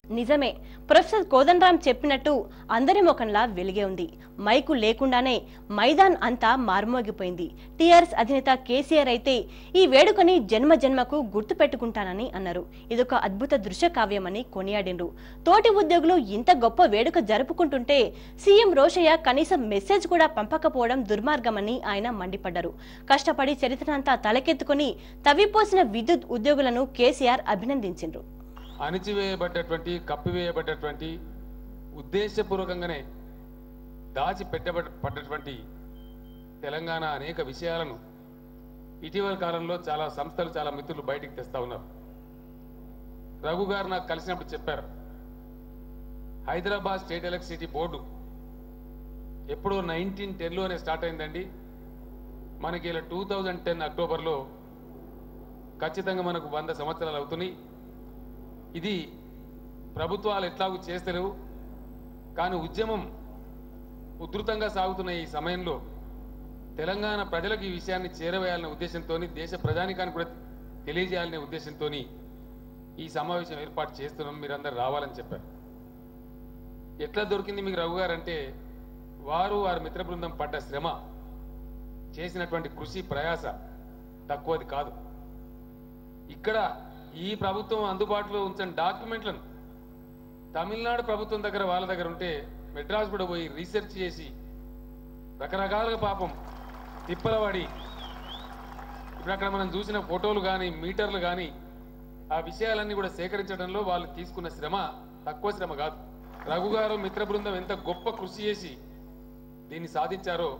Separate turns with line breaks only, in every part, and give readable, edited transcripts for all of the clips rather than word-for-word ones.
నిజమే. ప్రొఫెసర్ కోదండరాం చెప్పినట్టు అందరి ముఖంలా వెలిగే ఉంది. మైకు లేకుండానే మైదాన్ అంతా మార్మోగిపోయింది. టీఆర్ఎస్ అధినేత కేసీఆర్ అయితే ఈ వేడుకని జన్మ జన్మకు గుర్తు పెట్టుకుంటానని అన్నారు. ఇదొక అద్భుత దృశ్య కావ్యమని కొనియాడిండ్రు. తోటి ఉద్యోగులు ఇంత గొప్ప వేడుక జరుపుకుంటుంటే సీఎం రోషయ్య కనీసం మెసేజ్ కూడా పంపకపోవడం దుర్మార్గమని ఆయన మండిపడ్డారు. కష్టపడి చరిత్రనంతా తలకెత్తుకుని తవ్విపోసిన విద్యుత్ ఉద్యోగులను కేసీఆర్ అభినందించిండ్రు.
అణిచివేయబడ్డటువంటి కప్పివేయబడ్డటువంటి ఉద్దేశపూర్వకంగానే పడ్డటువంటి తెలంగాణ అనేక విషయాలను ఇటీవల కాలంలో చాలా సంస్థలు చాలా మిత్రులు బయటికి తెస్తా ఉన్నారు. రఘు గారు నాకు కలిసినప్పుడు చెప్పారు, హైదరాబాద్ స్టేట్ ఎలక్ట్రిసిటీ బోర్డు ఎప్పుడో 1910లోనే స్టార్ట్ అయిందండి. మనకి ఇలా 2010 అక్టోబర్లో ఖచ్చితంగా మనకు 100 సంవత్సరాలు అవుతున్నాయి. ఇది ప్రభుత్వాలు ఎట్లాగూ చేస్తలేవు, కానీ ఉద్యమం ఉధృతంగా సాగుతున్న ఈ సమయంలో తెలంగాణ ప్రజలకు ఈ విషయాన్ని చేరవేయాలనే ఉద్దేశంతో, దేశ ప్రజానికానికి కూడా తెలియజేయాలనే ఉద్దేశంతో ఈ సమావేశం ఏర్పాటు చేస్తున్నాం, మీరందరూ రావాలని చెప్పారు. ఎట్లా దొరికింది మీకు రఘు గారు అంటే, వారి మిత్ర బృందం పడ్డ శ్రమ, చేసినటువంటి కృషి ప్రయాస తక్కువది కాదు. ఇక్కడ ఈ ప్రభుత్వం అందుబాటులో ఉంచిన డాక్యుమెంట్లను తమిళనాడు ప్రభుత్వం దగ్గర వాళ్ళ దగ్గర ఉంటే మెడ్రాస్ కూడా పోయి రీసెర్చ్ చేసి రకరకాలుగా పాపం తిప్పలవాడి ఇప్పుడు అక్కడ మనం చూసిన ఫోటోలు కానీ మీటర్లు కానీ ఆ విషయాలన్నీ కూడా సేకరించడంలో వాళ్ళు తీసుకున్న శ్రమ తక్కువ శ్రమ కాదు. రఘు గారు మిత్ర బృందం ఎంత గొప్ప కృషి చేసి దీన్ని సాధించారో,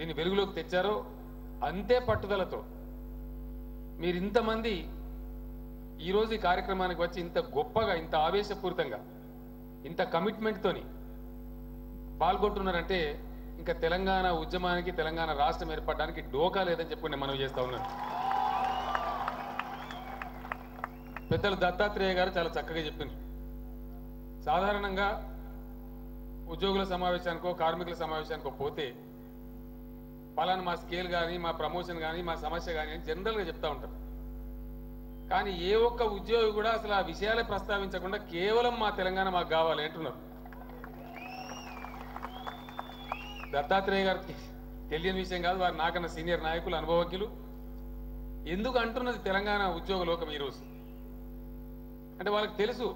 దీన్ని వెలుగులోకి తెచ్చారో, అంతే పట్టుదలతో మీరు ఇంతమంది ఈరోజు ఈ కార్యక్రమానికి వచ్చి ఇంత గొప్పగా, ఇంత ఆవేశపూరితంగా, ఇంత కమిట్మెంట్తోని పాల్గొంటున్నారంటే ఇంకా తెలంగాణ ఉద్యమానికి, తెలంగాణ రాష్ట్రం ఏర్పడడానికి డోకా లేదని చెప్పుకుని మనం చేస్తా ఉన్నాను. పెద్దలు దత్తాత్రేయ గారు చాలా చక్కగా చెప్పిండ్రు. సాధారణంగా ఉద్యోగుల సమావేశానికో కార్మికుల సమావేశానికో పోతే పలానా మా స్కేల్ కానీ, మా ప్రమోషన్ కానీ, మా సమస్య కానీ అని జనరల్గా చెప్తా ఉంటారు. కానీ ఏ ఒక్క ఉద్యోగి కూడా అసలు ఆ విషయాలే ప్రస్తావించకుండా కేవలం మా తెలంగాణ మాకు కావాలి అంటున్నారు. దత్తాత్రేయ గారికి తెలియని విషయం కాదు, వారు నాకన్నా సీనియర్ నాయకులు, అనుభవజ్ఞులు. ఎందుకు అంటున్నది తెలంగాణ ఉద్యోగ లోకం ఈరోజు అంటే వాళ్ళకి తెలుసు,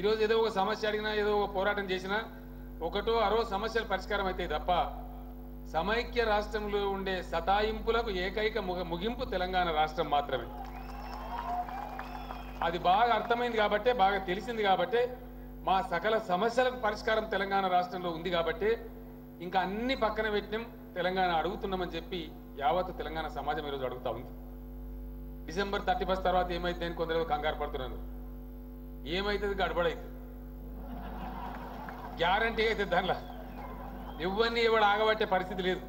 ఈరోజు ఏదో ఒక సమస్య అడిగినా, ఏదో ఒక పోరాటం చేసినా ఒకటో అరో సమస్యలు పరిష్కారం అవుతాయి తప్ప సమైక్య రాష్ట్రంలో ఉండే సతాయింపులకు ఏకైక ముగింపు తెలంగాణ రాష్ట్రం మాత్రమే. అది బాగా అర్థమైంది కాబట్టే, బాగా తెలిసింది కాబట్టే, మా సకల సమస్యలకు పరిష్కారం తెలంగాణ రాష్ట్రంలో ఉంది కాబట్టే ఇంకా అన్ని పక్కన పెట్టినాం, తెలంగాణ అడుగుతున్నామని చెప్పి యావత్తు తెలంగాణ సమాజం ఈరోజు అడుగుతా ఉంది. డిసెంబర్ 31 తర్వాత ఏమైతే అని కొందరు కంగారు పడుతున్నాను. ఏమైతుంది? గడబడైతుంది, గ్యారంటీ అయితే దానిలో ఎవరిని ఎవడు ఆగబట్టే పరిస్థితి లేదు.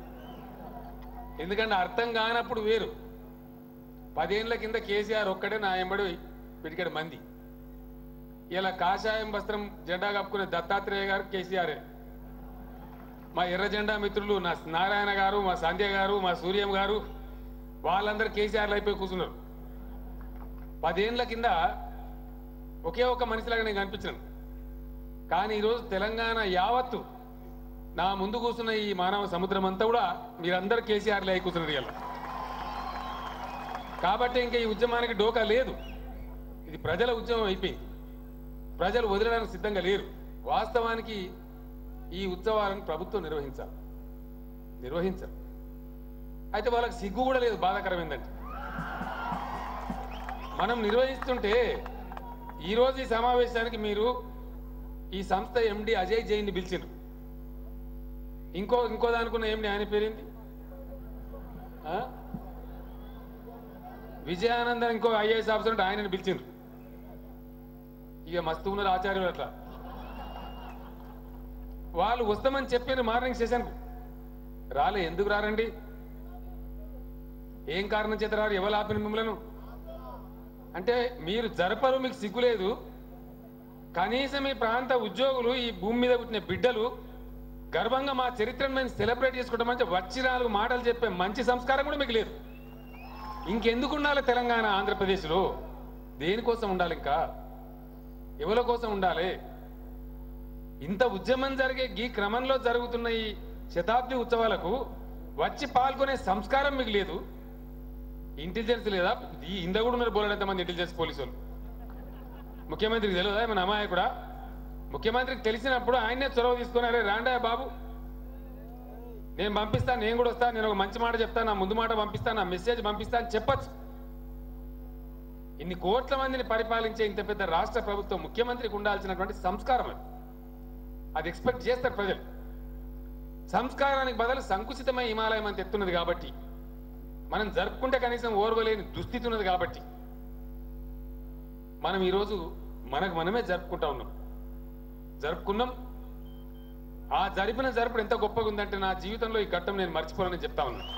ఎందుకంటే అర్థం కానప్పుడు వేరు. 10 ఏళ్ల కింద కేసీఆర్ ఒక్కడే నా ఎంబడి పిడికెడు మంది. ఇలా కాషాయం వస్త్రం జెండా కప్పుకునే దత్తాత్రేయ గారు కేసీఆరే. మా ఎర్ర జెండా మిత్రులు నా నారాయణ గారు, మా సంధ్య గారు, మా సూర్యం గారు, వాళ్ళందరూ కేసీఆర్లు అయిపోయి కూర్చున్నారు. 10 ఏళ్ల కింద ఒకే ఒక్క మనిషిలాగా నేను కనిపించాను. కానీ ఈరోజు తెలంగాణ యావత్తు నా ముందు కూర్చున్న ఈ మానవ సముద్రం అంతా కూడా మీరందరూ కేసీఆర్లే అయి కూర్చున్నారు ఇలా. కాబట్టి ఇంకా ఈ ఉద్యమానికి డోకా లేదు. ఇది ప్రజల ఉద్యమం అయిపోయింది. ప్రజలు వదిలడానికి సిద్ధంగా లేరు. వాస్తవానికి ఈ ఉత్సవాలను ప్రభుత్వం నిర్వహించారు. అయితే వాళ్ళకి సిగ్గు కూడా లేదు. బాధాకరం ఏంటంటే మనం నిర్వహిస్తుంటే ఈరోజు ఈ సమావేశానికి మీరు ఈ సంస్థ ఎండి అజయ్ జైన్ని పిలిచిండ్రు. ఇంకో దానికున్న ఏమిటి ఆయన పేరేంటి, విజయానందన్, ఇంకో ఐఏఎస్ ఆఫీసర్ ఉంటే ఆయనని పిలిచిండ్రు. ఇక మస్తు ఉన్నారు ఆచార్యులు. అట్లా వాళ్ళు వస్తామని చెప్పారు మార్నింగ్ సెషన్కు, రాలే. ఎందుకు రారండి? ఏం కారణం చేత రారు? ఎవరు ఆపిన మిమ్మలను? అంటే మీరు జరపరు, మీకు సిగ్గులేదు. కనీసం ఈ ప్రాంత ఉద్యోగులు, ఈ భూమి మీద పుట్టిన బిడ్డలు గర్వంగా మా చరిత్రను మేము సెలబ్రేట్ చేసుకుంటాం అంటే వచ్చి 4 మాటలు చెప్పే మంచి సంస్కారం కూడా మీకు లేదు. ఇంకెందుకు ఉండాలి తెలంగాణ, ఆంధ్రప్రదేశ్లో? దేనికోసం ఉండాలి? ఇంకా ఎవరి కోసం ఉండాలి? ఇంత ఉద్యమం జరిగే ఈ క్రమంలో జరుగుతున్న ఈ శతాబ్ది ఉత్సవాలకు వచ్చి పాల్గొనే సంస్కారం మీకు లేదు. ఇంటెలిజెన్స్ లేదా? ఈ ఇంద కూడా ఉన్నారు బోలెడంత మంది ఇంటెలిజెన్స్ పోలీసులు. ముఖ్యమంత్రికి తెలియదా మన అమాయకుడా? ముఖ్యమంత్రికి తెలిసినప్పుడు ఆయనే చొరవ తీసుకుని, అరే రాండా బాబు, నేను పంపిస్తాను, నేను కూడా వస్తాను, నేను ఒక మంచి మాట చెప్తాను, నా ముందు మాట పంపిస్తాను, నా మెసేజ్ పంపిస్తాను అని చెప్పచ్చు. ఇన్ని కోట్ల మందిని పరిపాలించే ఇంత పెద్ద రాష్ట్ర ప్రభుత్వం ముఖ్యమంత్రికి ఉండాల్సినటువంటి సంస్కారం అది ఎక్స్పెక్ట్ చేస్తారు ప్రజలు. సంస్కారానికి బదులు సంకుచితమై హిమాలయం అంత ఎత్తున్నది కాబట్టి, మనం జరుపుకుంటే కనీసం ఓర్వలేని దుస్థితి ఉన్నది కాబట్టి మనం ఈరోజు మనమే జరుపుకున్నాం. ఆ జరిపిన జరుపుడు ఎంత గొప్పగా ఉందంటే నా జీవితంలో ఈ ఘట్టం నేను మర్చిపోవాలని చెప్తా ఉన్నాను.